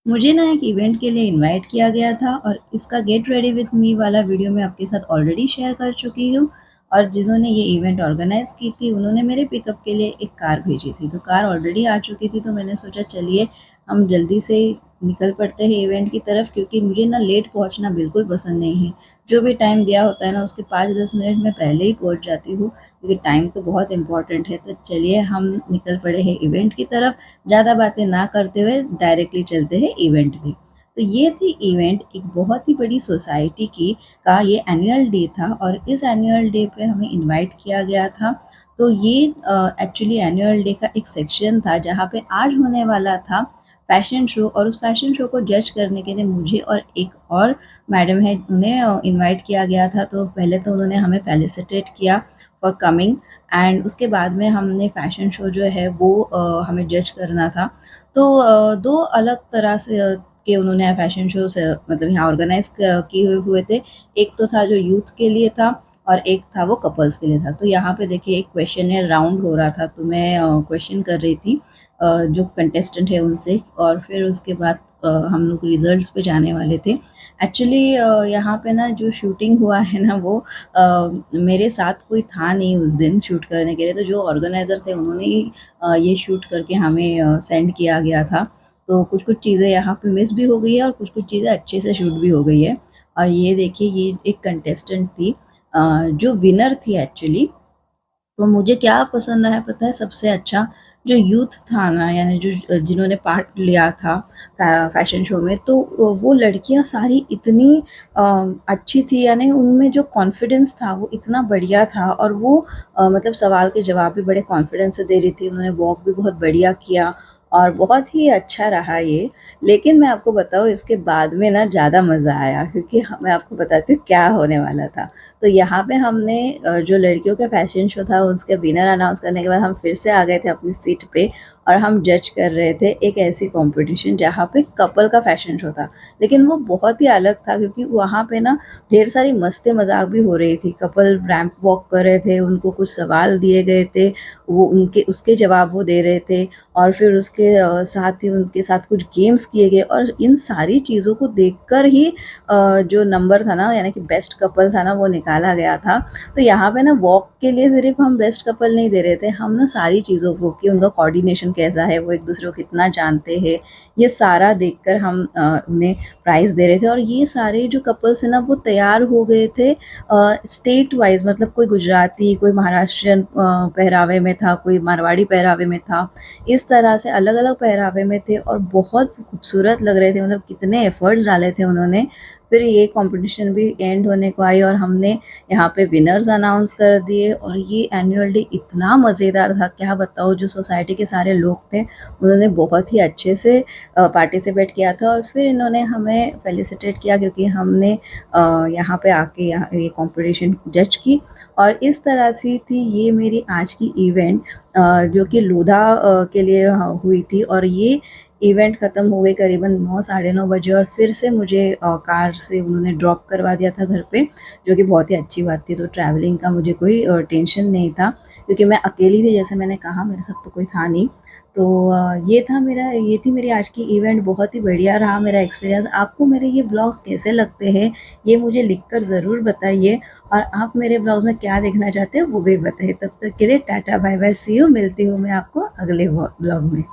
मुझे ना एक इवेंट के लिए इनवाइट किया गया था और इसका गेट रेडी विथ मी वाला वीडियो मैं आपके साथ ऑलरेडी शेयर कर चुकी हूँ। और जिन्होंने ये इवेंट ऑर्गेनाइज़ की थी उन्होंने मेरे पिकअप के लिए एक कार भेजी थी। तो कार ऑलरेडी आ चुकी थी, तो मैंने सोचा चलिए हम जल्दी से निकल पड़ते हैं इवेंट की तरफ, क्योंकि मुझे ना लेट पहुँचना बिल्कुल पसंद नहीं है। जो भी टाइम दिया होता है ना उसके 5-10 मिनट मैं पहले ही पहुँच जाती हूँ, क्योंकि टाइम तो बहुत इम्पोर्टेंट है। तो चलिए हम निकल पड़े हैं इवेंट की तरफ। ज़्यादा बातें ना करते हुए डायरेक्टली चलते हैं इवेंट पे। तो ये थी इवेंट एक बहुत ही बड़ी सोसाइटी की का ये एनुअल डे था और इस एनुअल डे पे हमें इनवाइट किया गया था। तो ये एक्चुअली एनुअल डे का एक सेक्शन था जहाँ पे आज होने वाला था फैशन शो, और उस फैशन शो को जज करने के लिए मुझे और एक और मैडम है उन्हें इनवाइट किया गया था। तो पहले तो उन्होंने हमें फेलिसिटेट किया फॉर कमिंग, एंड उसके बाद में हमने फ़ैशन शो जो है वो हमें जज करना था। तो 2 अलग तरह से के उन्होंने फ़ैशन शोज़ मतलब यहाँ ऑर्गेनाइज़ किए हुए थे। एक तो था जो यूथ के लिए था और एक था वो कपल्स के लिए था। तो यहाँ पे देखिए एक क्वेश्चनेयर राउंड हो रहा था, तो मैं क्वेश्चन कर रही थी जो कंटेस्टेंट है उनसे, और फिर उसके बाद हम लोग रिज़ल्ट्स पे जाने वाले थे। एक्चुअली यहाँ पे ना जो शूटिंग हुआ है ना वो मेरे साथ कोई था नहीं उस दिन शूट करने के लिए, तो जो ऑर्गेनाइज़र थे उन्होंने ही ये शूट करके हमें सेंड किया गया था। तो कुछ-कुछ चीज़ें यहाँ पे मिस भी हो गई है और कुछ-कुछ चीज़ें अच्छे से शूट भी हो गई है। और ये देखिए ये एक कंटेस्टेंट थी जो विनर थी एक्चुअली। तो मुझे क्या पसंद आया पता है सबसे अच्छा? जो यूथ था ना, यानी जो जिन्होंने पार्ट लिया था फैशन शो में, तो वो लड़कियाँ सारी इतनी अ, अच्छी थी, यानी उनमें जो कॉन्फिडेंस था वो इतना बढ़िया था, और वो मतलब सवाल के जवाब भी बड़े कॉन्फिडेंस से दे रही थी। उन्होंने वॉक भी बहुत बढ़िया किया और बहुत ही अच्छा रहा ये। लेकिन मैं आपको बताऊँ इसके बाद में ना ज़्यादा मज़ा आया, क्योंकि मैं आपको बताती हूँ क्या होने वाला था। तो यहाँ पे हमने जो लड़कियों का फैशन शो था उसके विनर अनाउंस करने के बाद हम फिर से आ गए थे अपनी सीट पे, और हम जज कर रहे थे एक ऐसी कंपटीशन जहाँ पे कपल का फैशन शो था। लेकिन वो बहुत ही अलग था, क्योंकि वहाँ पे ना ढेर सारी मस्ती मजाक भी हो रही थी। कपल रैंप वॉक कर रहे थे, उनको कुछ सवाल दिए गए थे, वो उनके उसके जवाब वो दे रहे थे, और फिर उसके साथ ही उनके साथ कुछ गेम्स किए गए, और इन सारी चीज़ों को देखकर ही जो नंबर था ना, यानी कि बेस्ट कपल था ना, वो निकाला गया था। तो यहाँ पे ना वॉक के लिए सिर्फ हम बेस्ट कपल नहीं दे रहे थे, हम ना सारी चीज़ों को कि उनका कोऑर्डिनेशन कैसा है, वो एक दूसरे को कितना जानते हैं, ये सारा देखकर हम उन्हें प्राइज़ दे रहे थे। और ये सारे जो कपल्स हैं ना वो तैयार हो गए थे स्टेट वाइज़, मतलब कोई गुजराती, कोई महाराष्ट्रियन पहरावे में था, कोई मारवाड़ी पहरावे में था। इस तरह से अलग-अलग पहरावे में थे और बहुत खूबसूरत लग रहे थे, मतलब कितने एफ़र्ट्स डाले थे उन्होंने। फिर ये कॉम्पिटिशन भी एंड होने को आई और हमने यहाँ पे विनर्स अनाउंस कर दिए, और ये एनुअल डे इतना मज़ेदार था, क्या बताऊँ। जो सोसाइटी के सारे लोग थे उन्होंने बहुत ही अच्छे से पार्टिसिपेट किया था, और फिर इन्होंने हमें फेलिसिटेट किया क्योंकि हमने यहाँ पे आके यहाँ ये कॉम्पिटिशन जज की। और इस तरह से थी ये मेरी आज की इवेंट, जो कि लूधा के लिए हुई थी, और ये इवेंट ख़त्म हो गई करीबन 9 साढ़े 9 बजे, और फिर से मुझे कार से उन्होंने ड्रॉप करवा दिया था घर पे, जो कि बहुत ही अच्छी बात थी। तो ट्रैवलिंग का मुझे कोई टेंशन नहीं था, क्योंकि मैं अकेली थी, जैसे मैंने कहा मेरे साथ तो कोई था नहीं। तो ये थी मेरी आज की इवेंट। बहुत ही बढ़िया रहा मेरा एक्सपीरियंस। आपको मेरे ये ब्लॉग्स कैसे लगते हैं, ये मुझे लिखकर ज़रूर बताइए, और आप मेरे ब्लॉग्स में क्या देखना चाहते हैं वो भी बताइए। तब तक के लिए टाटा बाय बाय, सी यू। मिलती हूँ मैं आपको अगले ब्लॉग में।